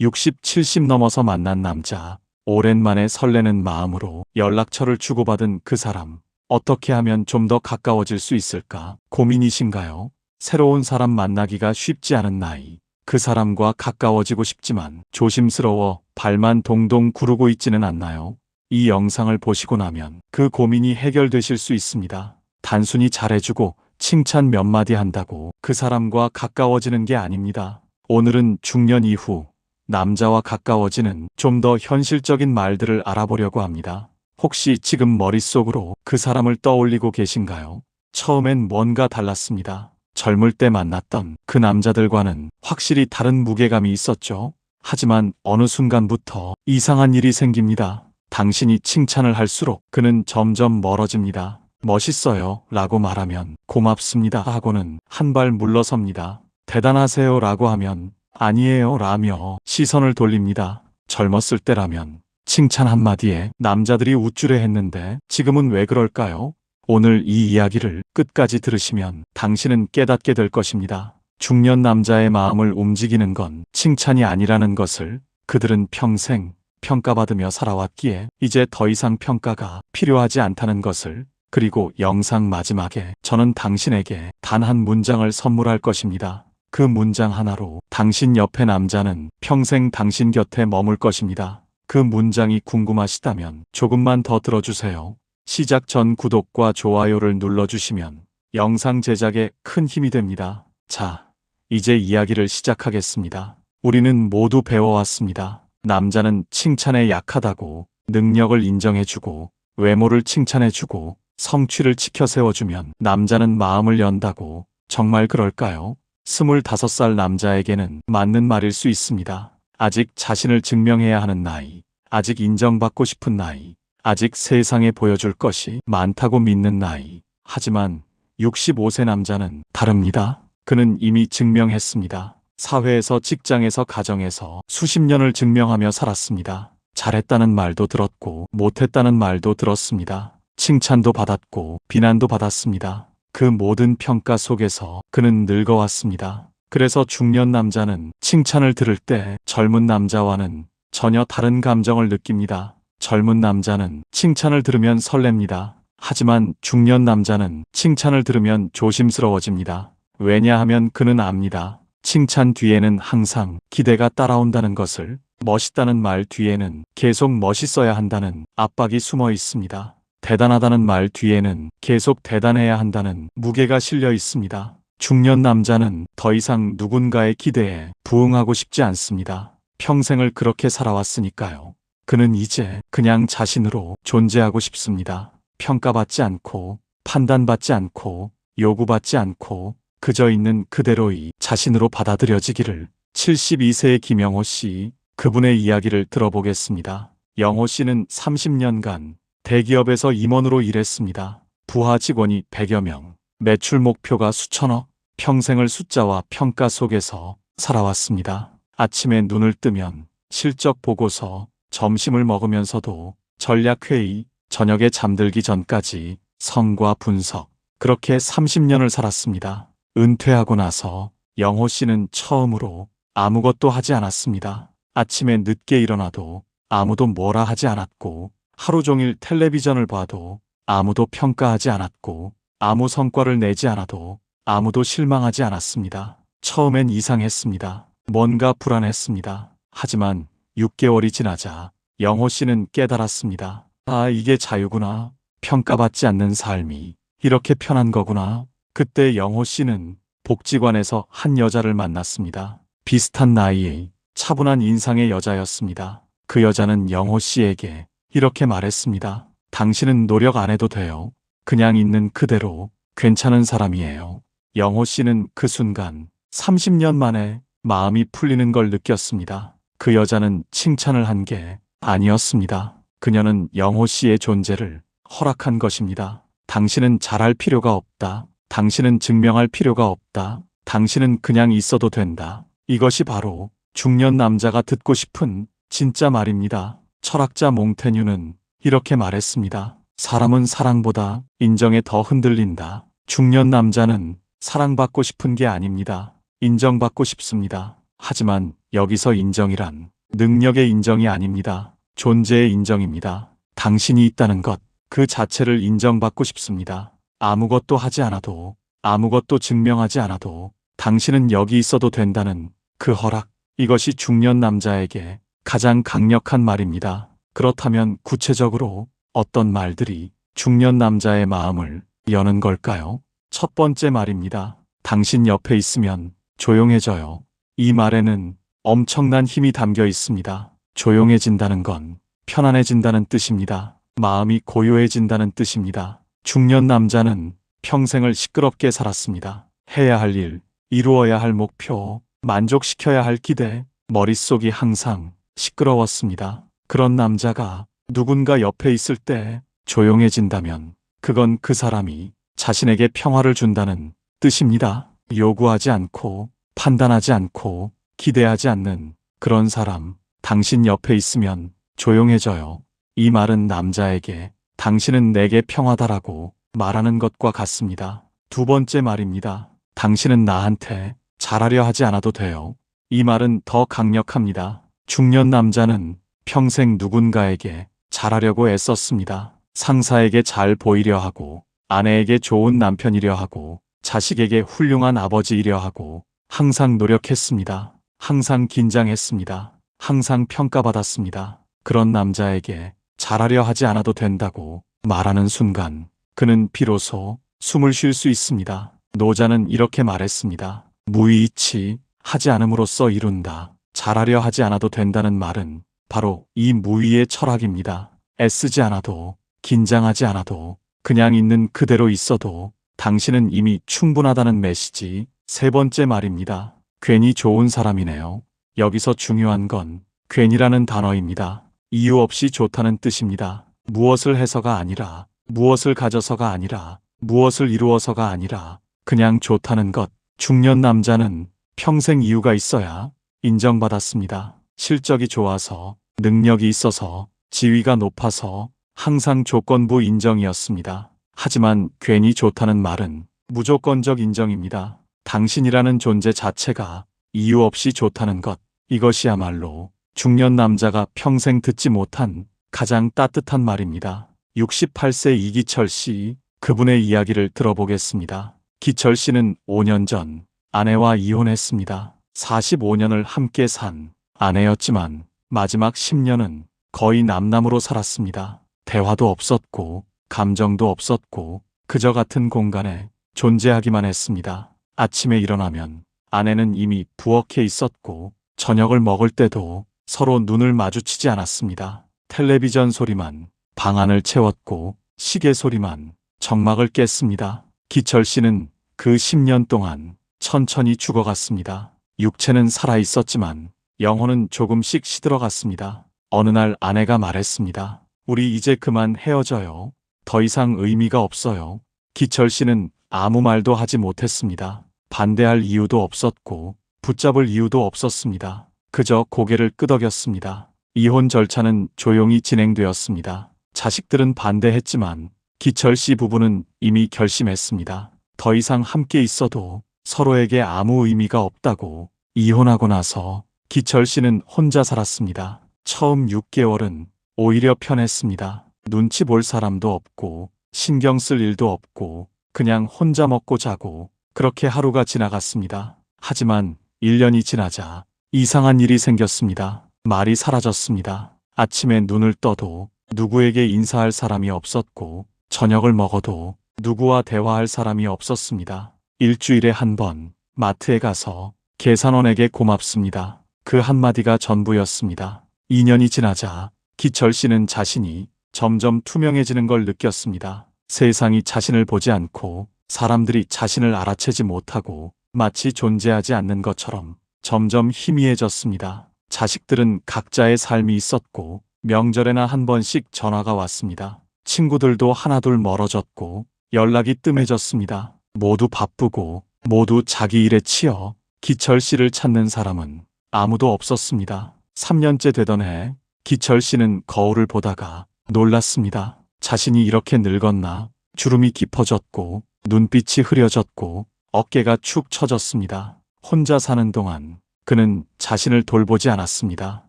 60, 70 넘어서 만난 남자. 오랜만에 설레는 마음으로 연락처를 주고받은 그 사람. 어떻게 하면 좀 더 가까워질 수 있을까 고민이신가요? 새로운 사람 만나기가 쉽지 않은 나이. 그 사람과 가까워지고 싶지만 조심스러워 발만 동동 구르고 있지는 않나요? 이 영상을 보시고 나면 그 고민이 해결되실 수 있습니다. 단순히 잘해주고 칭찬 몇 마디 한다고 그 사람과 가까워지는 게 아닙니다. 오늘은 중년 이후 남자와 가까워지는 좀 더 현실적인 말들을 알아보려고 합니다. 혹시 지금 머릿속으로 그 사람을 떠올리고 계신가요? 처음엔 뭔가 달랐습니다. 젊을 때 만났던 그 남자들과는 확실히 다른 무게감이 있었죠. 하지만 어느 순간부터 이상한 일이 생깁니다. 당신이 칭찬을 할수록 그는 점점 멀어집니다. 멋있어요 라고 말하면 고맙습니다 하고는 한 발 물러섭니다. 대단하세요 라고 하면 아니에요 라며 시선을 돌립니다. 젊었을 때라면 칭찬 한마디에 남자들이 우쭐해 했는데 지금은 왜 그럴까요? 오늘 이 이야기를 끝까지 들으시면 당신은 깨닫게 될 것입니다. 중년 남자의 마음을 움직이는 건 칭찬이 아니라는 것을 그들은 평생 평가받으며 살아왔기에 이제 더 이상 평가가 필요하지 않다는 것을. 그리고 영상 마지막에 저는 당신에게 단 한 문장을 선물할 것입니다. 그 문장 하나로 당신 옆의 남자는 평생 당신 곁에 머물 것입니다. 그 문장이 궁금하시다면 조금만 더 들어주세요. 시작 전 구독과 좋아요를 눌러주시면 영상 제작에 큰 힘이 됩니다. 자, 이제 이야기를 시작하겠습니다. 우리는 모두 배워왔습니다. 남자는 칭찬에 약하다고, 능력을 인정해주고, 외모를 칭찬해주고, 성취를 지켜 세워주면 남자는 마음을 연다고. 정말 그럴까요? 25살 남자에게는 맞는 말일 수 있습니다. 아직 자신을 증명해야 하는 나이, 아직 인정받고 싶은 나이, 아직 세상에 보여줄 것이 많다고 믿는 나이. 하지만 65세 남자는 다릅니다. 그는 이미 증명했습니다. 사회에서, 직장에서, 가정에서 수십 년을 증명하며 살았습니다. 잘했다는 말도 들었고 못했다는 말도 들었습니다. 칭찬도 받았고 비난도 받았습니다. 그 모든 평가 속에서 그는 늙어왔습니다. 그래서 중년 남자는 칭찬을 들을 때 젊은 남자와는 전혀 다른 감정을 느낍니다. 젊은 남자는 칭찬을 들으면 설렙니다. 하지만 중년 남자는 칭찬을 들으면 조심스러워집니다. 왜냐하면 그는 압니다. 칭찬 뒤에는 항상 기대가 따라온다는 것을. 멋있다는 말 뒤에는 계속 멋있어야 한다는 압박이 숨어 있습니다. 대단하다는 말 뒤에는 계속 대단해야 한다는 무게가 실려 있습니다. 중년 남자는 더 이상 누군가의 기대에 부응하고 싶지 않습니다. 평생을 그렇게 살아왔으니까요. 그는 이제 그냥 자신으로 존재하고 싶습니다. 평가받지 않고, 판단받지 않고, 요구받지 않고, 그저 있는 그대로의 자신으로 받아들여지기를. 72세의 김영호 씨, 그분의 이야기를 들어보겠습니다. 영호 씨는 30년간 대기업에서 임원으로 일했습니다. 부하 직원이 100여 명, 매출 목표가 수천억, 평생을 숫자와 평가 속에서 살아왔습니다. 아침에 눈을 뜨면 실적 보고서, 점심을 먹으면서도 전략회의, 저녁에 잠들기 전까지 성과 분석. 그렇게 30년을 살았습니다. 은퇴하고 나서 영호 씨는 처음으로 아무것도 하지 않았습니다. 아침에 늦게 일어나도 아무도 뭐라 하지 않았고, 하루 종일 텔레비전을 봐도 아무도 평가하지 않았고, 아무 성과를 내지 않아도 아무도 실망하지 않았습니다. 처음엔 이상했습니다. 뭔가 불안했습니다. 하지만 6개월이 지나자 영호 씨는 깨달았습니다. 아, 이게 자유구나. 평가받지 않는 삶이 이렇게 편한 거구나. 그때 영호 씨는 복지관에서 한 여자를 만났습니다. 비슷한 나이의 차분한 인상의 여자였습니다. 그 여자는 영호 씨에게 이렇게 말했습니다. 당신은 노력 안 해도 돼요. 그냥 있는 그대로 괜찮은 사람이에요. 영호 씨는 그 순간 30년 만에 마음이 풀리는 걸 느꼈습니다. 그 여자는 칭찬을 한 게 아니었습니다. 그녀는 영호 씨의 존재를 허락한 것입니다. 당신은 잘할 필요가 없다. 당신은 증명할 필요가 없다. 당신은 그냥 있어도 된다. 이것이 바로 중년 남자가 듣고 싶은 진짜 말입니다. 철학자 몽테뉴는 이렇게 말했습니다. 사람은 사랑보다 인정에 더 흔들린다. 중년 남자는 사랑받고 싶은 게 아닙니다. 인정받고 싶습니다. 하지만 여기서 인정이란 능력의 인정이 아닙니다. 존재의 인정입니다. 당신이 있다는 것, 그 자체를 인정받고 싶습니다. 아무것도 하지 않아도, 아무것도 증명하지 않아도 당신은 여기 있어도 된다는 그 허락, 이것이 중년 남자에게 가장 강력한 말입니다. 그렇다면 구체적으로 어떤 말들이 중년 남자의 마음을 여는 걸까요? 첫 번째 말입니다. 당신 옆에 있으면 조용해져요. 이 말에는 엄청난 힘이 담겨 있습니다. 조용해진다는 건 편안해진다는 뜻입니다. 마음이 고요해진다는 뜻입니다. 중년 남자는 평생을 시끄럽게 살았습니다. 해야 할 일, 이루어야 할 목표, 만족시켜야 할 기대, 머릿속이 항상 시끄러웠습니다. 그런 남자가 누군가 옆에 있을 때 조용해진다면 그건 그 사람이 자신에게 평화를 준다는 뜻입니다. 요구하지 않고, 판단하지 않고, 기대하지 않는 그런 사람, 당신 옆에 있으면 조용해져요. 이 말은 남자에게 당신은 내게 평화다라고 말하는 것과 같습니다. 두 번째 말입니다. 당신은 나한테 잘하려 하지 않아도 돼요. 이 말은 더 강력합니다. 중년 남자는 평생 누군가에게 잘하려고 애썼습니다. 상사에게 잘 보이려 하고, 아내에게 좋은 남편이려 하고, 자식에게 훌륭한 아버지이려 하고, 항상 노력했습니다. 항상 긴장했습니다. 항상 평가받았습니다. 그런 남자에게 잘하려 하지 않아도 된다고 말하는 순간 그는 비로소 숨을 쉴 수 있습니다. 노자는 이렇게 말했습니다. 무의치 하지 않음으로써 이룬다. 잘하려 하지 않아도 된다는 말은 바로 이 무의의 철학입니다. 애쓰지 않아도, 긴장하지 않아도, 그냥 있는 그대로 있어도 당신은 이미 충분하다는 메시지. 세 번째 말입니다. 괜히 좋은 사람이네요. 여기서 중요한 건 괜히라는 단어입니다. 이유 없이 좋다는 뜻입니다. 무엇을 해서가 아니라, 무엇을 가져서가 아니라, 무엇을 이루어서가 아니라 그냥 좋다는 것. 중년 남자는 평생 이유가 있어야 인정받았습니다. 실적이 좋아서, 능력이 있어서, 지위가 높아서 항상 조건부 인정이었습니다. 하지만 괜히 좋다는 말은 무조건적 인정입니다. 당신이라는 존재 자체가 이유 없이 좋다는 것. 이것이야말로 중년 남자가 평생 듣지 못한 가장 따뜻한 말입니다. 68세 이기철 씨, 그분의 이야기를 들어보겠습니다. 기철 씨는 5년 전 아내와 이혼했습니다. 45년을 함께 산 아내였지만 마지막 10년은 거의 남남으로 살았습니다. 대화도 없었고 감정도 없었고 그저 같은 공간에 존재하기만 했습니다. 아침에 일어나면 아내는 이미 부엌에 있었고 저녁을 먹을 때도 서로 눈을 마주치지 않았습니다. 텔레비전 소리만 방안을 채웠고 시계 소리만 정막을 깼습니다. 기철 씨는 그 10년 동안 천천히 죽어갔습니다. 육체는 살아있었지만 영혼은 조금씩 시들어갔습니다. 어느 날 아내가 말했습니다. 우리 이제 그만 헤어져요. 더 이상 의미가 없어요. 기철 씨는 아무 말도 하지 못했습니다. 반대할 이유도 없었고 붙잡을 이유도 없었습니다. 그저 고개를 끄덕였습니다. 이혼 절차는 조용히 진행되었습니다. 자식들은 반대했지만 기철 씨 부부는 이미 결심했습니다. 더 이상 함께 있어도 서로에게 아무 의미가 없다고. 이혼하고 나서 기철 씨는 혼자 살았습니다. 처음 6개월은 오히려 편했습니다. 눈치 볼 사람도 없고 신경 쓸 일도 없고 그냥 혼자 먹고 자고 그렇게 하루가 지나갔습니다. 하지만 1년이 지나자 이상한 일이 생겼습니다. 말이 사라졌습니다. 아침에 눈을 떠도 누구에게 인사할 사람이 없었고 저녁을 먹어도 누구와 대화할 사람이 없었습니다. 일주일에 한 번 마트에 가서 계산원에게 고맙습니다. 그 한마디가 전부였습니다. 2년이 지나자 기철 씨는 자신이 점점 투명해지는 걸 느꼈습니다. 세상이 자신을 보지 않고 사람들이 자신을 알아채지 못하고 마치 존재하지 않는 것처럼 점점 희미해졌습니다. 자식들은 각자의 삶이 있었고 명절에나 한 번씩 전화가 왔습니다. 친구들도 하나둘 멀어졌고 연락이 뜸해졌습니다. 모두 바쁘고 모두 자기 일에 치여 기철 씨를 찾는 사람은 아무도 없었습니다. 3년째 되던 해 기철 씨는 거울을 보다가 놀랐습니다. 자신이 이렇게 늙었나? 주름이 깊어졌고 눈빛이 흐려졌고 어깨가 축 처졌습니다. 혼자 사는 동안 그는 자신을 돌보지 않았습니다.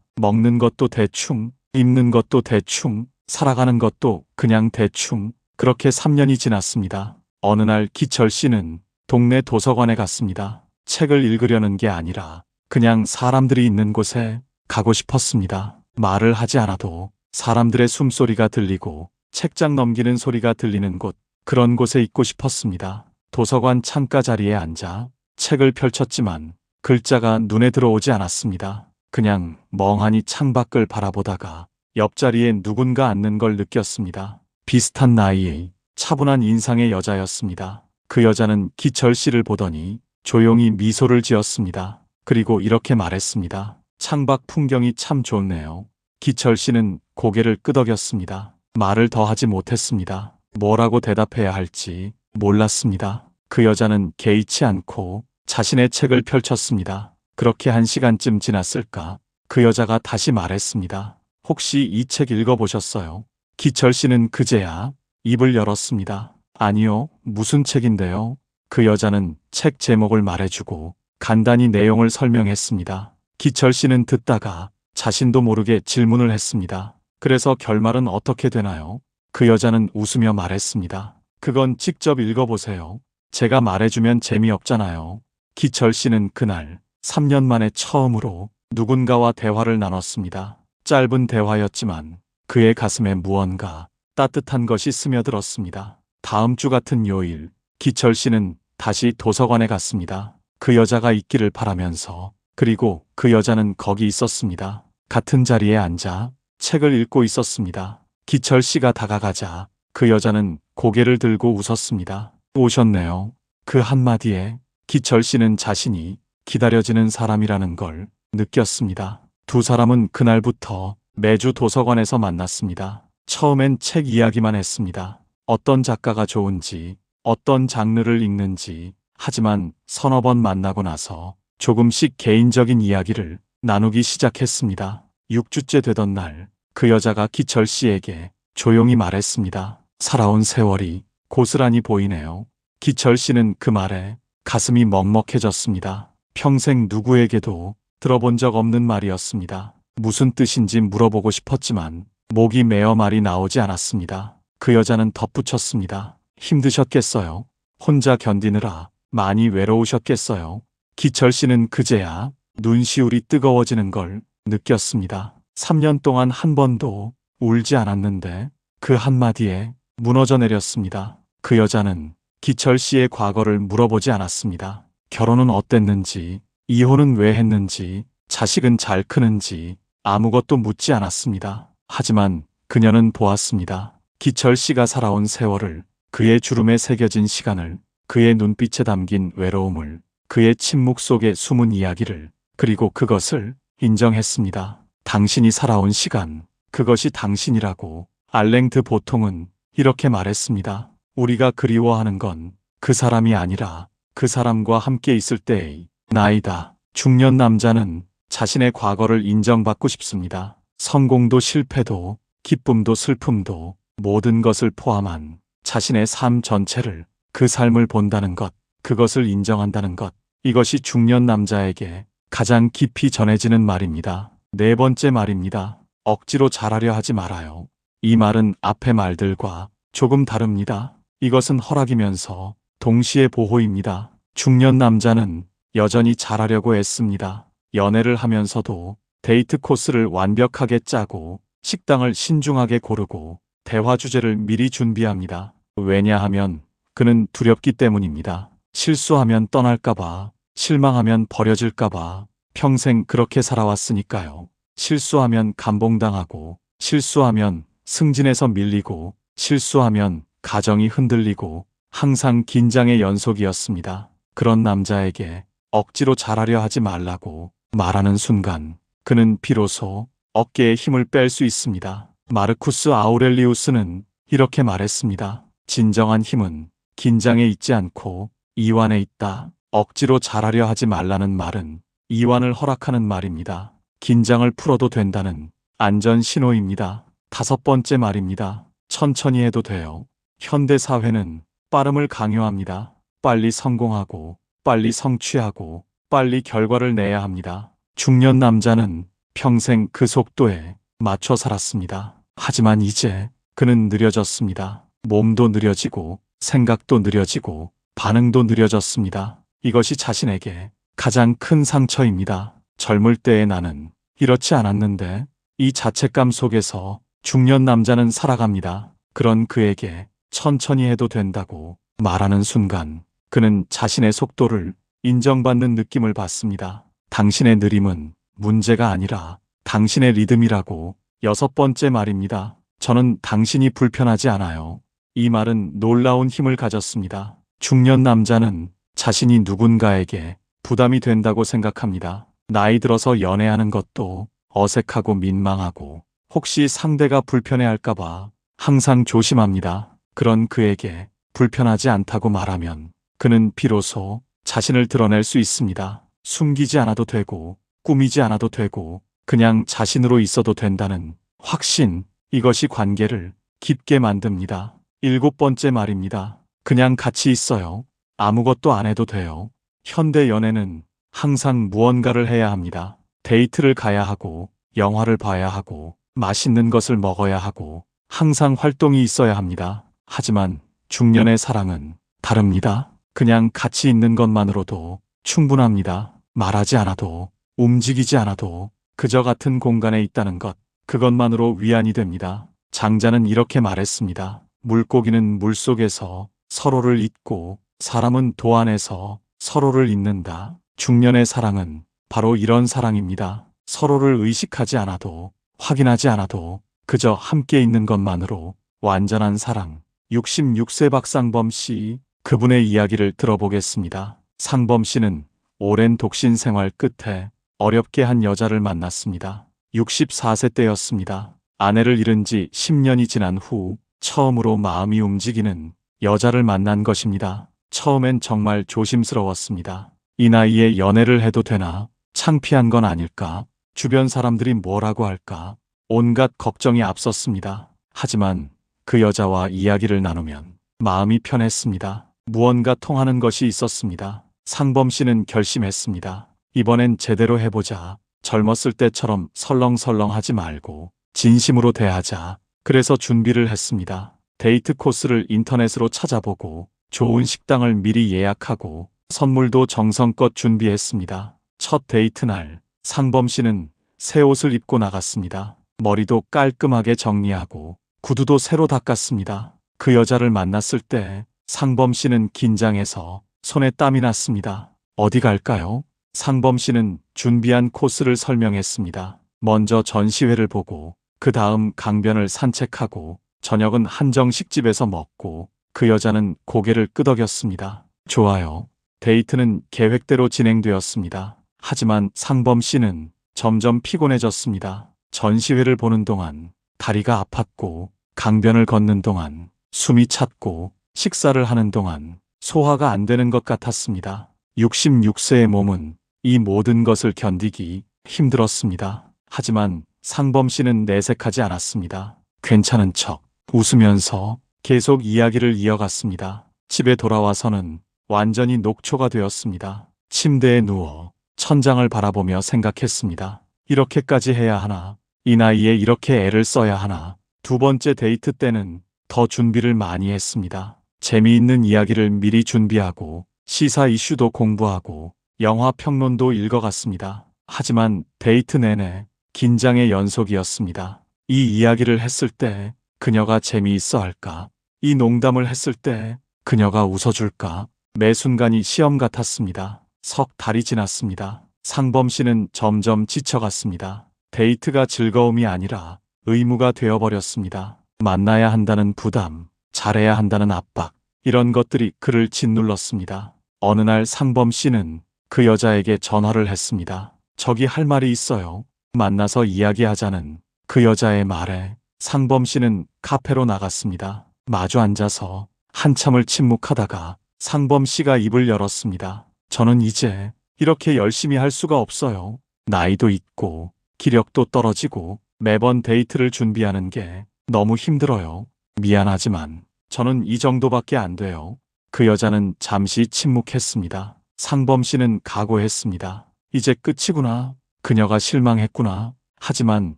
먹는 것도 대충, 입는 것도 대충, 살아가는 것도 그냥 대충. 그렇게 3년이 지났습니다. 어느 날 기철 씨는 동네 도서관에 갔습니다. 책을 읽으려는 게 아니라 그냥 사람들이 있는 곳에 가고 싶었습니다. 말을 하지 않아도 사람들의 숨소리가 들리고 책장 넘기는 소리가 들리는 곳, 그런 곳에 있고 싶었습니다. 도서관 창가 자리에 앉아 책을 펼쳤지만 글자가 눈에 들어오지 않았습니다. 그냥 멍하니 창밖을 바라보다가 옆자리에 누군가 앉는 걸 느꼈습니다. 비슷한 나이의 차분한 인상의 여자였습니다. 그 여자는 기철 씨를 보더니 조용히 미소를 지었습니다. 그리고 이렇게 말했습니다. 창밖 풍경이 참 좋네요. 기철 씨는 고개를 끄덕였습니다. 말을 더 하지 못했습니다. 뭐라고 대답해야 할지 몰랐습니다. 그 여자는 개의치 않고 자신의 책을 펼쳤습니다. 그렇게 1시간쯤 지났을까? 그 여자가 다시 말했습니다. 혹시 이 책 읽어보셨어요? 기철 씨는 그제야 입을 열었습니다. 아니요, 무슨 책인데요? 그 여자는 책 제목을 말해주고 간단히 내용을 설명했습니다. 기철 씨는 듣다가 자신도 모르게 질문을 했습니다. 그래서 결말은 어떻게 되나요? 그 여자는 웃으며 말했습니다. 그건 직접 읽어보세요. 제가 말해주면 재미없잖아요. 기철 씨는 그날 3년 만에 처음으로 누군가와 대화를 나눴습니다. 짧은 대화였지만 그의 가슴에 무언가 따뜻한 것이 스며들었습니다. 다음 주 같은 요일, 기철 씨는 다시 도서관에 갔습니다. 그 여자가 있기를 바라면서. 그리고 그 여자는 거기 있었습니다. 같은 자리에 앉아 책을 읽고 있었습니다. 기철 씨가 다가가자 그 여자는 고개를 들고 웃었습니다. 오셨네요. 그 한마디에 기철 씨는 자신이 기다려지는 사람이라는 걸 느꼈습니다. 두 사람은 그날부터 매주 도서관에서 만났습니다. 처음엔 책 이야기만 했습니다. 어떤 작가가 좋은지, 어떤 장르를 읽는지. 하지만 서너 번 만나고 나서 조금씩 개인적인 이야기를 나누기 시작했습니다. 6주째 되던 날, 그 여자가 기철 씨에게 조용히 말했습니다. 살아온 세월이 고스란히 보이네요. 기철 씨는 그 말에 가슴이 먹먹해졌습니다. 평생 누구에게도 들어본 적 없는 말이었습니다. 무슨 뜻인지 물어보고 싶었지만 목이 메어 말이 나오지 않았습니다. 그 여자는 덧붙였습니다. 힘드셨겠어요. 혼자 견디느라 많이 외로우셨겠어요. 기철 씨는 그제야 눈시울이 뜨거워지는 걸 느꼈습니다. 3년 동안 한 번도 울지 않았는데 그 한마디에 무너져 내렸습니다. 그 여자는 기철 씨의 과거를 물어보지 않았습니다. 결혼은 어땠는지, 이혼은 왜 했는지, 자식은 잘 크는지 아무것도 묻지 않았습니다. 하지만 그녀는 보았습니다. 기철 씨가 살아온 세월을, 그의 주름에 새겨진 시간을, 그의 눈빛에 담긴 외로움을, 그의 침묵 속에 숨은 이야기를, 그리고 그것을 인정했습니다. 당신이 살아온 시간, 그것이 당신이라고. 알랭 드 보통은 이렇게 말했습니다. 우리가 그리워하는 건 그 사람이 아니라 그 사람과 함께 있을 때의 나이다. 중년 남자는 자신의 과거를 인정받고 싶습니다. 성공도 실패도 기쁨도 슬픔도 모든 것을 포함한 자신의 삶 전체를, 그 삶을 본다는 것, 그것을 인정한다는 것. 이것이 중년 남자에게 가장 깊이 전해지는 말입니다. 네 번째 말입니다. 억지로 잘하려 하지 말아요. 이 말은 앞의 말들과 조금 다릅니다. 이것은 허락이면서 동시에 보호입니다. 중년 남자는 여전히 잘하려고 애씁니다. 연애를 하면서도 데이트 코스를 완벽하게 짜고 식당을 신중하게 고르고 대화 주제를 미리 준비합니다. 왜냐하면 그는 두렵기 때문입니다. 실수하면 떠날까봐, 실망하면 버려질까봐. 평생 그렇게 살아왔으니까요. 실수하면 감봉당하고, 실수하면 승진에서 밀리고, 실수하면 가정이 흔들리고, 항상 긴장의 연속이었습니다. 그런 남자에게 억지로 잘하려 하지 말라고 말하는 순간 그는 비로소 어깨에 힘을 뺄 수 있습니다. 마르쿠스 아우렐리우스는 이렇게 말했습니다. 진정한 힘은 긴장에 있지 않고 이완에 있다. 억지로 잘하려 하지 말라는 말은 이완을 허락하는 말입니다. 긴장을 풀어도 된다는 안전 신호입니다. 5번째 말입니다. 천천히 해도 돼요. 현대 사회는 빠름을 강요합니다. 빨리 성공하고, 빨리 성취하고, 빨리 결과를 내야 합니다. 중년 남자는 평생 그 속도에 맞춰 살았습니다. 하지만 이제 그는 느려졌습니다. 몸도 느려지고 생각도 느려지고 반응도 느려졌습니다. 이것이 자신에게 가장 큰 상처입니다. 젊을 때의 나는 이렇지 않았는데 이 자책감 속에서 중년 남자는 살아갑니다. 그런 그에게 천천히 해도 된다고 말하는 순간 그는 자신의 속도를 인정받는 느낌을 받습니다. 당신의 느림은 문제가 아니라 당신의 리듬이라고. 6번째 말입니다. 저는 당신이 불편하지 않아요. 이 말은 놀라운 힘을 가졌습니다. 중년 남자는 자신이 누군가에게 부담이 된다고 생각합니다. 나이 들어서 연애하는 것도 어색하고 민망하고 혹시 상대가 불편해할까봐 항상 조심합니다. 그런 그에게 불편하지 않다고 말하면 그는 비로소 자신을 드러낼 수 있습니다. 숨기지 않아도 되고 꾸미지 않아도 되고 그냥 자신으로 있어도 된다는 확신, 이것이 관계를 깊게 만듭니다. 7번째 말입니다. 그냥 같이 있어요. 아무것도 안 해도 돼요. 현대 연애는 항상 무언가를 해야 합니다. 데이트를 가야 하고 영화를 봐야 하고 맛있는 것을 먹어야 하고 항상 활동이 있어야 합니다. 하지만 중년의 사랑은 다릅니다. 그냥 같이 있는 것만으로도 충분합니다. 말하지 않아도 움직이지 않아도 그저 같은 공간에 있다는 것, 그것만으로 위안이 됩니다. 장자는 이렇게 말했습니다. 물고기는 물속에서 서로를 잇고 사람은 도 안에서 서로를 잇는다. 중년의 사랑은 바로 이런 사랑입니다. 서로를 의식하지 않아도 확인하지 않아도 그저 함께 있는 것만으로 완전한 사랑. 66세 박상범 씨, 그분의 이야기를 들어보겠습니다. 상범 씨는 오랜 독신 생활 끝에 어렵게 한 여자를 만났습니다. 64세 때였습니다. 아내를 잃은 지 10년이 지난 후 처음으로 마음이 움직이는 여자를 만난 것입니다. 처음엔 정말 조심스러웠습니다. 이 나이에 연애를 해도 되나? 창피한 건 아닐까? 주변 사람들이 뭐라고 할까? 온갖 걱정이 앞섰습니다. 하지만 그 여자와 이야기를 나누면 마음이 편했습니다. 무언가 통하는 것이 있었습니다. 상범 씨는 결심했습니다. 이번엔 제대로 해보자. 젊었을 때처럼 설렁설렁하지 말고 진심으로 대하자. 그래서 준비를 했습니다. 데이트 코스를 인터넷으로 찾아보고 좋은 식당을 미리 예약하고 선물도 정성껏 준비했습니다. 첫 데이트 날, 상범 씨는 새 옷을 입고 나갔습니다. 머리도 깔끔하게 정리하고 구두도 새로 닦았습니다. 그 여자를 만났을 때 상범 씨는 긴장해서 손에 땀이 났습니다. 어디 갈까요? 상범 씨는 준비한 코스를 설명했습니다. 먼저 전시회를 보고 그 다음 강변을 산책하고 저녁은 한정식집에서 먹고 그 여자는 고개를 끄덕였습니다. 좋아요. 데이트는 계획대로 진행되었습니다. 하지만 상범 씨는 점점 피곤해졌습니다. 전시회를 보는 동안 다리가 아팠고 강변을 걷는 동안 숨이 찼고 식사를 하는 동안 소화가 안 되는 것 같았습니다. 66세의 몸은 이 모든 것을 견디기 힘들었습니다. 하지만 상범 씨는 내색하지 않았습니다. 괜찮은 척 웃으면서 계속 이야기를 이어갔습니다. 집에 돌아와서는 완전히 녹초가 되었습니다. 침대에 누워 천장을 바라보며 생각했습니다. 이렇게까지 해야 하나? 이 나이에 이렇게 애를 써야 하나? 2번째 데이트 때는 더 준비를 많이 했습니다. 재미있는 이야기를 미리 준비하고 시사 이슈도 공부하고 영화 평론도 읽어갔습니다. 하지만 데이트 내내 긴장의 연속이었습니다. 이 이야기를 했을 때 그녀가 재미있어 할까? 이 농담을 했을 때 그녀가 웃어줄까? 매 순간이 시험 같았습니다. 석 달이 지났습니다. 상범 씨는 점점 지쳐갔습니다. 데이트가 즐거움이 아니라 의무가 되어버렸습니다. 만나야 한다는 부담, 잘해야 한다는 압박, 이런 것들이 그를 짓눌렀습니다. 어느 날 상범 씨는 그 여자에게 전화를 했습니다. 저기 할 말이 있어요. 만나서 이야기하자는 그 여자의 말에 상범 씨는 카페로 나갔습니다. 마주 앉아서 한참을 침묵하다가 상범 씨가 입을 열었습니다. 저는 이제 이렇게 열심히 할 수가 없어요. 나이도 있고 기력도 떨어지고 매번 데이트를 준비하는 게 너무 힘들어요. 미안하지만 저는 이 정도밖에 안 돼요. 그 여자는 잠시 침묵했습니다. 상범 씨는 각오했습니다. 이제 끝이구나. 그녀가 실망했구나. 하지만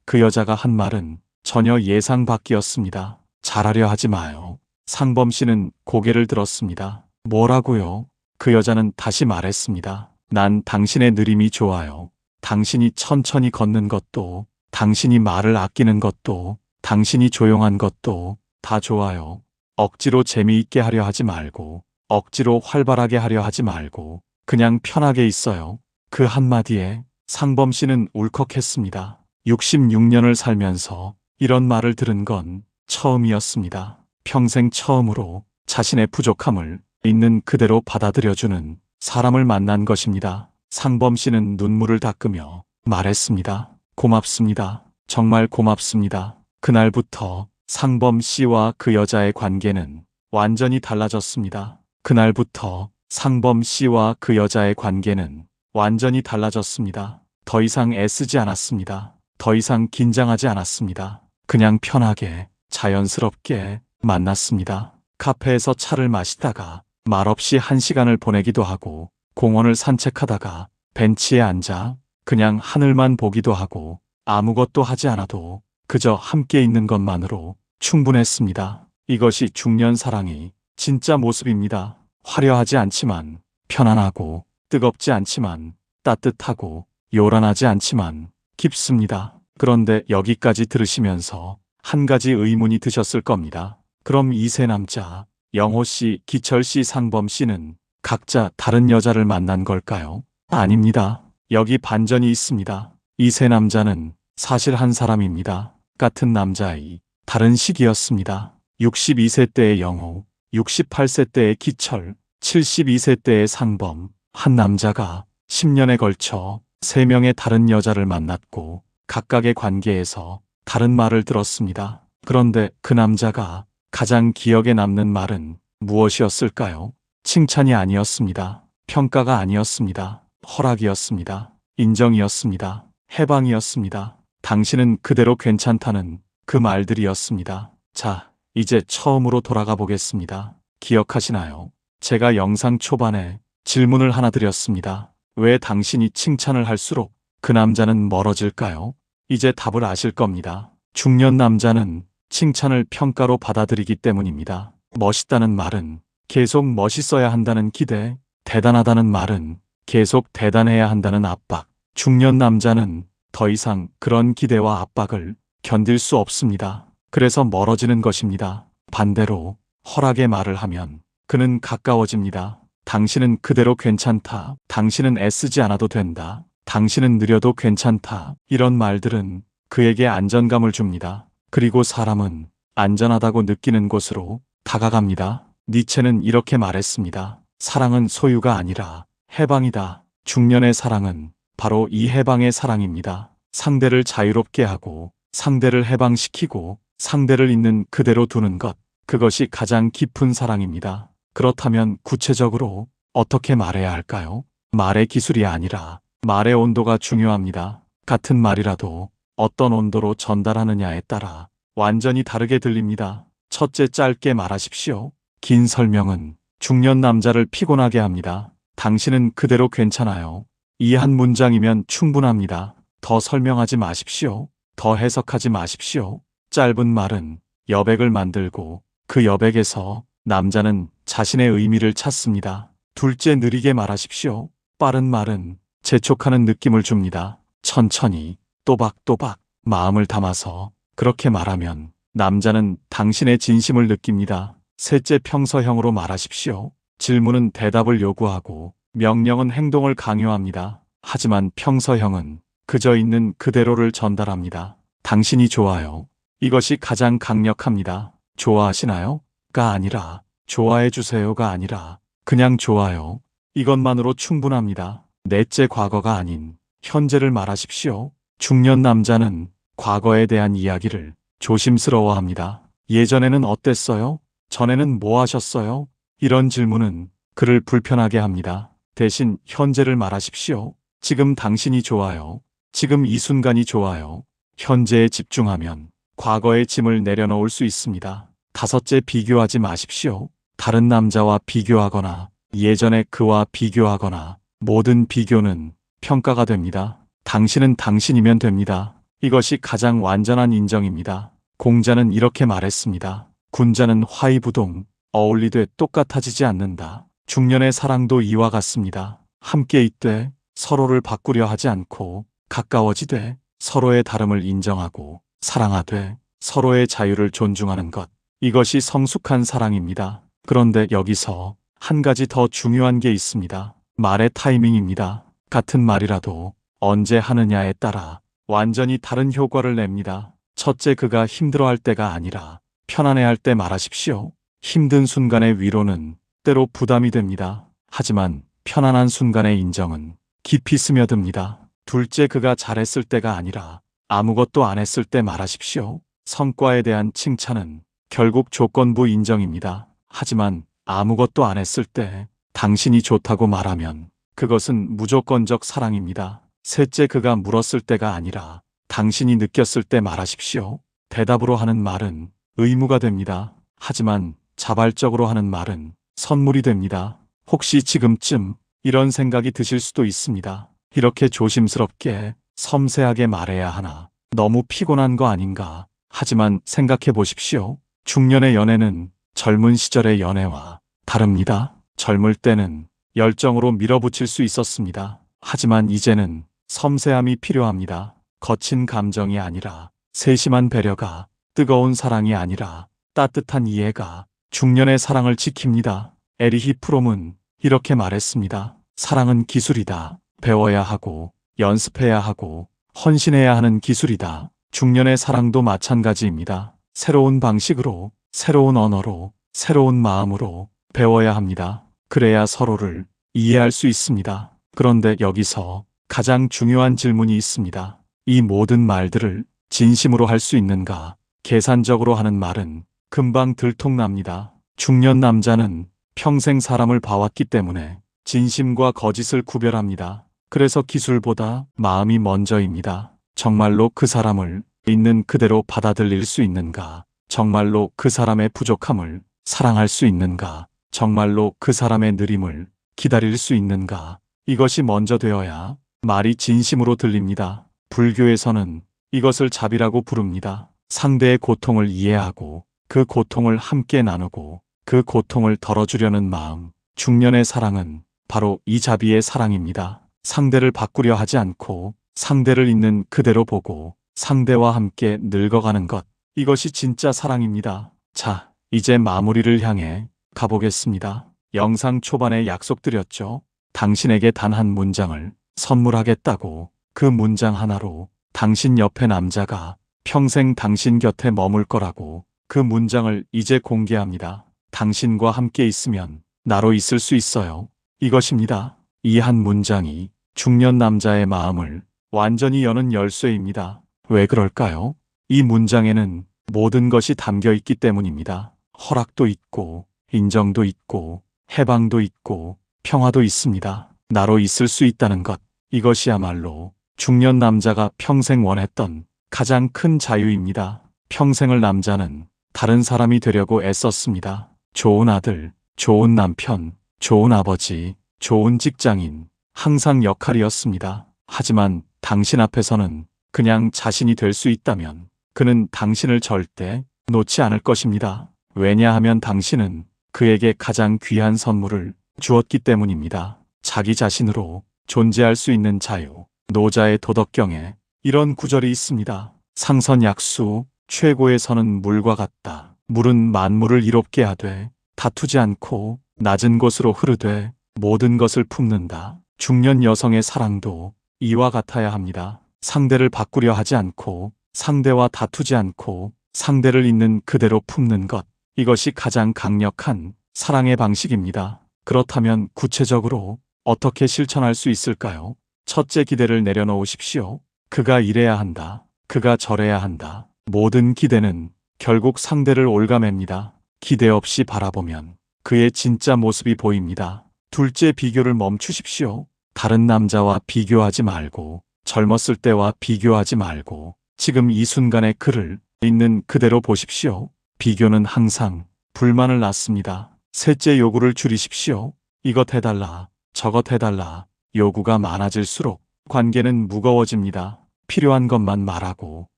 그 여자가 한 말은 전혀 예상 밖이었습니다. 잘하려 하지 마요. 상범 씨는 고개를 들었습니다. 뭐라고요? 그 여자는 다시 말했습니다. 난 당신의 느림이 좋아요. 당신이 천천히 걷는 것도, 당신이 말을 아끼는 것도, 당신이 조용한 것도 다 좋아요. 억지로 재미있게 하려 하지 말고, 억지로 활발하게 하려 하지 말고, 그냥 편하게 있어요. 그 한마디에 상범 씨는 울컥했습니다. 66년을 살면서 이런 말을 들은 건 처음이었습니다. 평생 처음으로 자신의 부족함을 있는 그대로 받아들여주는 사람을 만난 것입니다. 상범 씨는 눈물을 닦으며 말했습니다. 고맙습니다. 정말 고맙습니다. 그날부터 상범 씨와 그 여자의 관계는 완전히 달라졌습니다. 그날부터 상범 씨와 그 여자의 관계는 완전히 달라졌습니다. 더 이상 애쓰지 않았습니다. 더 이상 긴장하지 않았습니다. 그냥 편하게 자연스럽게 만났습니다. 카페에서 차를 마시다가 말없이 1시간을 보내기도 하고, 공원을 산책하다가 벤치에 앉아 그냥 하늘만 보기도 하고, 아무것도 하지 않아도 그저 함께 있는 것만으로 충분했습니다. 이것이 중년 사랑이 진짜 모습입니다. 화려하지 않지만 편안하고, 뜨겁지 않지만 따뜻하고, 요란하지 않지만 깊습니다. 그런데 여기까지 들으시면서 한 가지 의문이 드셨을 겁니다. 그럼 이 세 남자, 영호 씨, 기철 씨, 상범 씨는 각자 다른 여자를 만난 걸까요? 아닙니다. 여기 반전이 있습니다. 이 세 남자는 사실 한 사람입니다. 같은 남자의 다른 시기였습니다. 62세 때의 영호, 68세 때의 기철, 72세 때의 상범. 한 남자가 10년에 걸쳐 3명의 다른 여자를 만났고 각각의 관계에서 다른 말을 들었습니다. 그런데 그 남자가 가장 기억에 남는 말은 무엇이었을까요? 칭찬이 아니었습니다. 평가가 아니었습니다. 허락이었습니다. 인정이었습니다. 해방이었습니다. 당신은 그대로 괜찮다는 그 말들이었습니다. 자, 이제 처음으로 돌아가 보겠습니다. 기억하시나요? 제가 영상 초반에 질문을 하나 드렸습니다. 왜 당신이 칭찬을 할수록 그 남자는 멀어질까요? 이제 답을 아실 겁니다. 중년 남자는 칭찬을 평가로 받아들이기 때문입니다. 멋있다는 말은 계속 멋있어야 한다는 기대, 대단하다는 말은 계속 대단해야 한다는 압박. 중년 남자는 더 이상 그런 기대와 압박을 견딜 수 없습니다. 그래서 멀어지는 것입니다. 반대로 허락의 말을 하면 그는 가까워집니다. 당신은 그대로 괜찮다. 당신은 애쓰지 않아도 된다. 당신은 느려도 괜찮다. 이런 말들은 그에게 안정감을 줍니다. 그리고 사람은 안전하다고 느끼는 곳으로 다가갑니다. 니체는 이렇게 말했습니다. 사랑은 소유가 아니라 해방이다. 중년의 사랑은 바로 이 해방의 사랑입니다. 상대를 자유롭게 하고, 상대를 해방시키고, 상대를 있는 그대로 두는 것. 그것이 가장 깊은 사랑입니다. 그렇다면 구체적으로 어떻게 말해야 할까요? 말의 기술이 아니라 말의 온도가 중요합니다. 같은 말이라도 어떤 온도로 전달하느냐에 따라 완전히 다르게 들립니다. 첫째, 짧게 말하십시오. 긴 설명은 중년 남자를 피곤하게 합니다. 당신은 그대로 괜찮아요. 이 한 문장이면 충분합니다. 더 설명하지 마십시오. 더 해석하지 마십시오. 짧은 말은 여백을 만들고 그 여백에서 남자는 자신의 의미를 찾습니다. 둘째, 느리게 말하십시오. 빠른 말은 재촉하는 느낌을 줍니다. 천천히, 또박또박, 마음을 담아서 그렇게 말하면 남자는 당신의 진심을 느낍니다. 셋째, 평서형으로 말하십시오. 질문은 대답을 요구하고 명령은 행동을 강요합니다. 하지만 평서형은 그저 있는 그대로를 전달합니다. 당신이 좋아요. 이것이 가장 강력합니다. 좋아하시나요? 가 아니라 좋아해 주세요가 아니라 그냥 좋아요. 이것만으로 충분합니다. 넷째, 과거가 아닌 현재를 말하십시오. 중년 남자는 과거에 대한 이야기를 조심스러워합니다. 예전에는 어땠어요? 전에는 뭐 하셨어요? 이런 질문은 그를 불편하게 합니다. 대신 현재를 말하십시오. 지금 당신이 좋아요. 지금 이 순간이 좋아요. 현재에 집중하면 과거의 짐을 내려놓을 수 있습니다. 다섯째, 비교하지 마십시오. 다른 남자와 비교하거나 예전의 그와 비교하거나 모든 비교는 평가가 됩니다. 당신은 당신이면 됩니다. 이것이 가장 완전한 인정입니다. 공자는 이렇게 말했습니다. 군자는 화이부동, 어울리되 똑같아지지 않는다. 중년의 사랑도 이와 같습니다. 함께 있되 서로를 바꾸려 하지 않고 가까워지되 서로의 다름을 인정하고 사랑하되 서로의 자유를 존중하는 것. 이것이 성숙한 사랑입니다. 그런데 여기서 한 가지 더 중요한 게 있습니다. 말의 타이밍입니다. 같은 말이라도 언제 하느냐에 따라 완전히 다른 효과를 냅니다. 첫째, 그가 힘들어할 때가 아니라 편안해할 때 말하십시오. 힘든 순간의 위로는 때로 부담이 됩니다. 하지만 편안한 순간의 인정은 깊이 스며듭니다. 둘째, 그가 잘했을 때가 아니라 아무것도 안 했을 때 말하십시오. 성과에 대한 칭찬은 결국 조건부 인정입니다. 하지만 아무것도 안 했을 때 당신이 좋다고 말하면 그것은 무조건적 사랑입니다. 셋째, 그가 물었을 때가 아니라 당신이 느꼈을 때 말하십시오. 대답으로 하는 말은 의무가 됩니다. 하지만 자발적으로 하는 말은 선물이 됩니다. 혹시 지금쯤 이런 생각이 드실 수도 있습니다. 이렇게 조심스럽게 섬세하게 말해야 하나? 너무 피곤한 거 아닌가? 하지만 생각해 보십시오. 중년의 연애는 젊은 시절의 연애와 다릅니다. 젊을 때는 열정으로 밀어붙일 수 있었습니다. 하지만 이제는 섬세함이 필요합니다. 거친 감정이 아니라 세심한 배려가, 뜨거운 사랑이 아니라 따뜻한 이해가 중년의 사랑을 지킵니다. 에리히 프롬은 이렇게 말했습니다. 사랑은 기술이다. 배워야 하고 연습해야 하고 헌신해야 하는 기술이다. 중년의 사랑도 마찬가지입니다. 새로운 방식으로, 새로운 언어로, 새로운 마음으로 배워야 합니다. 그래야 서로를 이해할 수 있습니다. 그런데 여기서 가장 중요한 질문이 있습니다. 이 모든 말들을 진심으로 할 수 있는가? 계산적으로 하는 말은 금방 들통납니다. 중년 남자는 평생 사람을 봐왔기 때문에 진심과 거짓을 구별합니다. 그래서 기술보다 마음이 먼저입니다. 정말로 그 사람을 있는 그대로 받아들일 수 있는가? 정말로 그 사람의 부족함을 사랑할 수 있는가? 정말로 그 사람의 느림을 기다릴 수 있는가? 이것이 먼저 되어야 말이 진심으로 들립니다. 불교에서는 이것을 자비라고 부릅니다. 상대의 고통을 이해하고 그 고통을 함께 나누고 그 고통을 덜어주려는 마음. 중년의 사랑은 바로 이 자비의 사랑입니다. 상대를 바꾸려 하지 않고 상대를 있는 그대로 보고 상대와 함께 늙어가는 것. 이것이 진짜 사랑입니다. 자, 이제 마무리를 향해 가보겠습니다. 영상 초반에 약속드렸죠. 당신에게 단 한 문장을 선물하겠다고. 그 문장 하나로 당신 옆에 남자가 평생 당신 곁에 머물 거라고. 그 문장을 이제 공개합니다. 당신과 함께 있으면 나로 있을 수 있어요. 이것입니다. 이 한 문장이 중년 남자의 마음을 완전히 여는 열쇠입니다. 왜 그럴까요? 이 문장에는 모든 것이 담겨 있기 때문입니다. 허락도 있고, 인정도 있고, 해방도 있고, 평화도 있습니다. 나로 있을 수 있다는 것. 이것이야말로 중년 남자가 평생 원했던 가장 큰 자유입니다. 평생을 남자는 다른 사람이 되려고 애썼습니다. 좋은 아들, 좋은 남편, 좋은 아버지, 좋은 직장인, 항상 역할이었습니다. 하지만 당신 앞에서는 그냥 자신이 될 수 있다면 그는 당신을 절대 놓지 않을 것입니다. 왜냐하면 당신은 그에게 가장 귀한 선물을 주었기 때문입니다. 자기 자신으로 존재할 수 있는 자유. 노자의 도덕경에 이런 구절이 있습니다. 상선약수, 최고의 선은 물과 같다. 물은 만물을 이롭게 하되 다투지 않고 낮은 곳으로 흐르되 모든 것을 품는다. 중년 여성의 사랑도 이와 같아야 합니다. 상대를 바꾸려 하지 않고 상대와 다투지 않고 상대를 있는 그대로 품는 것. 이것이 가장 강력한 사랑의 방식입니다. 그렇다면 구체적으로 어떻게 실천할 수 있을까요? 첫째, 기대를 내려놓으십시오. 그가 이래야 한다. 그가 저래야 한다. 모든 기대는 결국 상대를 올가맵니다. 기대 없이 바라보면 그의 진짜 모습이 보입니다. 둘째, 비교를 멈추십시오. 다른 남자와 비교하지 말고 젊었을 때와 비교하지 말고 지금 이 순간의 그를 있는 그대로 보십시오. 비교는 항상 불만을 낳습니다. 셋째, 요구를 줄이십시오. 이것 해달라, 저것 해달라. 요구가 많아질수록 관계는 무거워집니다. 필요한 것만 말하고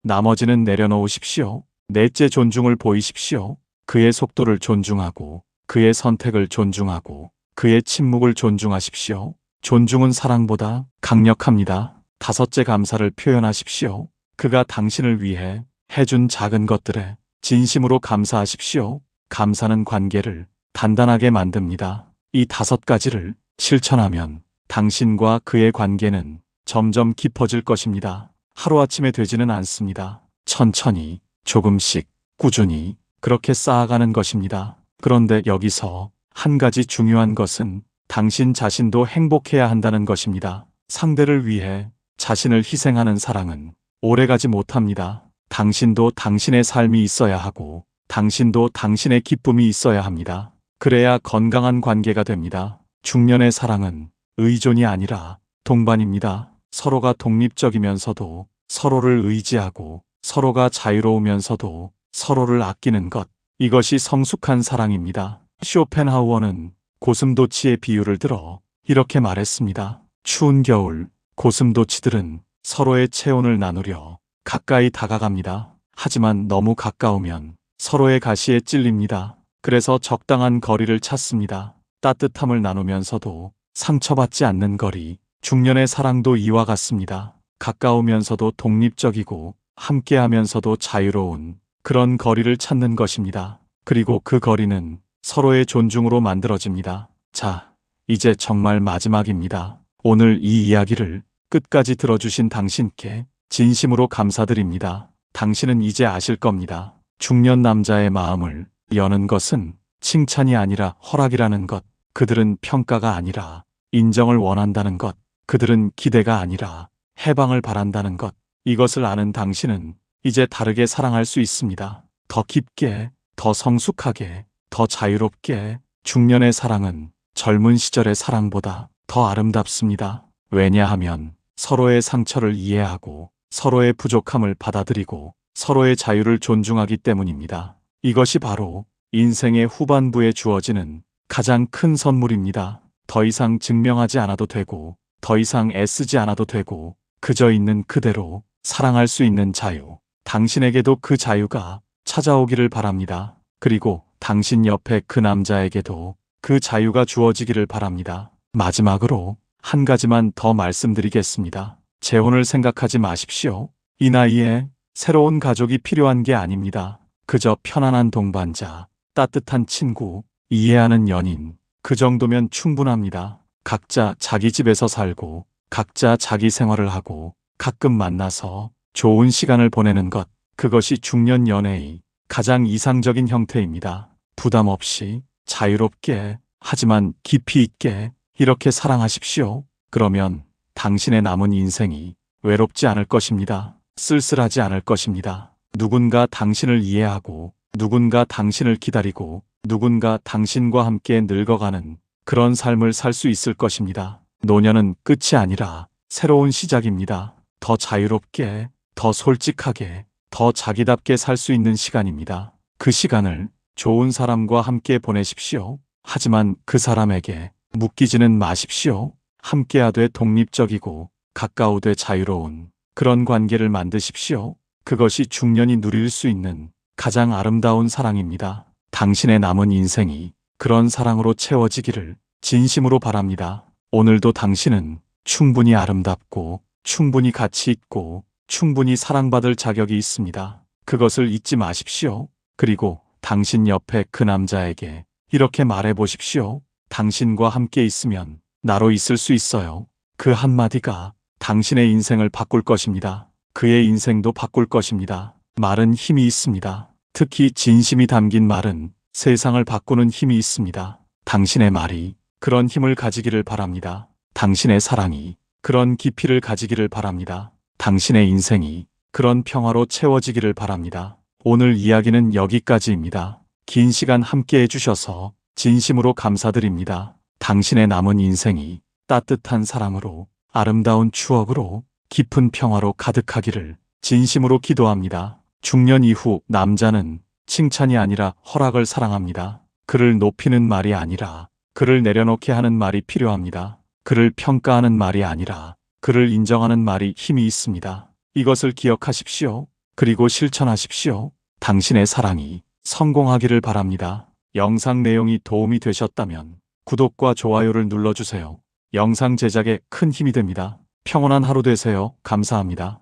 나머지는 내려놓으십시오. 넷째, 존중을 보이십시오. 그의 속도를 존중하고 그의 선택을 존중하고 그의 침묵을 존중하십시오. 존중은 사랑보다 강력합니다. 다섯째, 감사를 표현하십시오. 그가 당신을 위해 해준 작은 것들에 진심으로 감사하십시오. 감사는 관계를 단단하게 만듭니다. 이 5가지를 실천하면 당신과 그의 관계는 점점 깊어질 것입니다. 하루아침에 되지는 않습니다. 천천히, 조금씩, 꾸준히 그렇게 쌓아가는 것입니다. 그런데 여기서 한 가지 중요한 것은 당신 자신도 행복해야 한다는 것입니다. 상대를 위해 자신을 희생하는 사랑은 오래가지 못합니다. 당신도 당신의 삶이 있어야 하고 당신도 당신의 기쁨이 있어야 합니다. 그래야 건강한 관계가 됩니다. 중년의 사랑은 의존이 아니라 동반입니다. 서로가 독립적이면서도 서로를 의지하고 서로가 자유로우면서도 서로를 아끼는 것. 이것이 성숙한 사랑입니다. 쇼펜하우어는 고슴도치의 비유를 들어 이렇게 말했습니다. 추운 겨울, 고슴도치들은 서로의 체온을 나누려 가까이 다가갑니다. 하지만 너무 가까우면 서로의 가시에 찔립니다. 그래서 적당한 거리를 찾습니다. 따뜻함을 나누면서도 상처받지 않는 거리. 중년의 사랑도 이와 같습니다. 가까우면서도 독립적이고 함께하면서도 자유로운 그런 거리를 찾는 것입니다. 그리고 그 거리는 서로의 존중으로 만들어집니다. 자, 이제 정말 마지막입니다. 오늘 이 이야기를 끝까지 들어주신 당신께 진심으로 감사드립니다. 당신은 이제 아실 겁니다. 중년 남자의 마음을 여는 것은 칭찬이 아니라 허락이라는 것. 그들은 평가가 아니라 인정을 원한다는 것. 그들은 기대가 아니라 해방을 바란다는 것. 이것을 아는 당신은 이제 다르게 사랑할 수 있습니다. 더 깊게, 더 성숙하게, 더 자유롭게. 중년의 사랑은 젊은 시절의 사랑보다 더 아름답습니다. 왜냐하면 서로의 상처를 이해하고 서로의 부족함을 받아들이고 서로의 자유를 존중하기 때문입니다. 이것이 바로 인생의 후반부에 주어지는 가장 큰 선물입니다. 더 이상 증명하지 않아도 되고 더 이상 애쓰지 않아도 되고 그저 있는 그대로 사랑할 수 있는 자유. 당신에게도 그 자유가 찾아오기를 바랍니다. 그리고 당신 옆에 그 남자에게도 그 자유가 주어지기를 바랍니다. 마지막으로 한 가지만 더 말씀드리겠습니다. 재혼을 생각하지 마십시오. 이 나이에 새로운 가족이 필요한 게 아닙니다. 그저 편안한 동반자, 따뜻한 친구, 이해하는 연인. 그 정도면 충분합니다. 각자 자기 집에서 살고 각자 자기 생활을 하고 가끔 만나서 좋은 시간을 보내는 것. 그것이 중년 연애의 가장 이상적인 형태입니다. 부담 없이 자유롭게 하지만 깊이 있게 이렇게 사랑하십시오. 그러면 당신의 남은 인생이 외롭지 않을 것입니다. 쓸쓸하지 않을 것입니다. 누군가 당신을 이해하고 누군가 당신을 기다리고 누군가 당신과 함께 늙어가는 그런 삶을 살 수 있을 것입니다. 노년은 끝이 아니라 새로운 시작입니다. 더 자유롭게, 더 솔직하게, 더 자기답게 살 수 있는 시간입니다. 그 시간을 좋은 사람과 함께 보내십시오. 하지만 그 사람에게 묶이지는 마십시오. 함께하되 독립적이고 가까우되 자유로운 그런 관계를 만드십시오. 그것이 중년이 누릴 수 있는 가장 아름다운 사랑입니다. 당신의 남은 인생이 그런 사랑으로 채워지기를 진심으로 바랍니다. 오늘도 당신은 충분히 아름답고 충분히 가치 있고 충분히 사랑받을 자격이 있습니다. 그것을 잊지 마십시오. 그리고 당신 옆에 그 남자에게 이렇게 말해 보십시오. 당신과 함께 있으면 나로 있을 수 있어요. 그 한마디가 당신의 인생을 바꿀 것입니다. 그의 인생도 바꿀 것입니다. 말은 힘이 있습니다. 특히 진심이 담긴 말은 세상을 바꾸는 힘이 있습니다. 당신의 말이 그런 힘을 가지기를 바랍니다. 당신의 사랑이 그런 깊이를 가지기를 바랍니다. 당신의 인생이 그런 평화로 채워지기를 바랍니다. 오늘 이야기는 여기까지입니다. 긴 시간 함께 해주셔서 진심으로 감사드립니다. 당신의 남은 인생이 따뜻한 사랑으로 아름다운 추억으로 깊은 평화로 가득하기를 진심으로 기도합니다. 중년 이후 남자는 칭찬이 아니라 허락을 사랑합니다. 그를 높이는 말이 아니라 그를 내려놓게 하는 말이 필요합니다. 그를 평가하는 말이 아니라 그를 인정하는 말이 힘이 있습니다. 이것을 기억하십시오. 그리고 실천하십시오. 당신의 사랑이 성공하기를 바랍니다. 영상 내용이 도움이 되셨다면 구독과 좋아요를 눌러주세요. 영상 제작에 큰 힘이 됩니다. 평온한 하루 되세요. 감사합니다.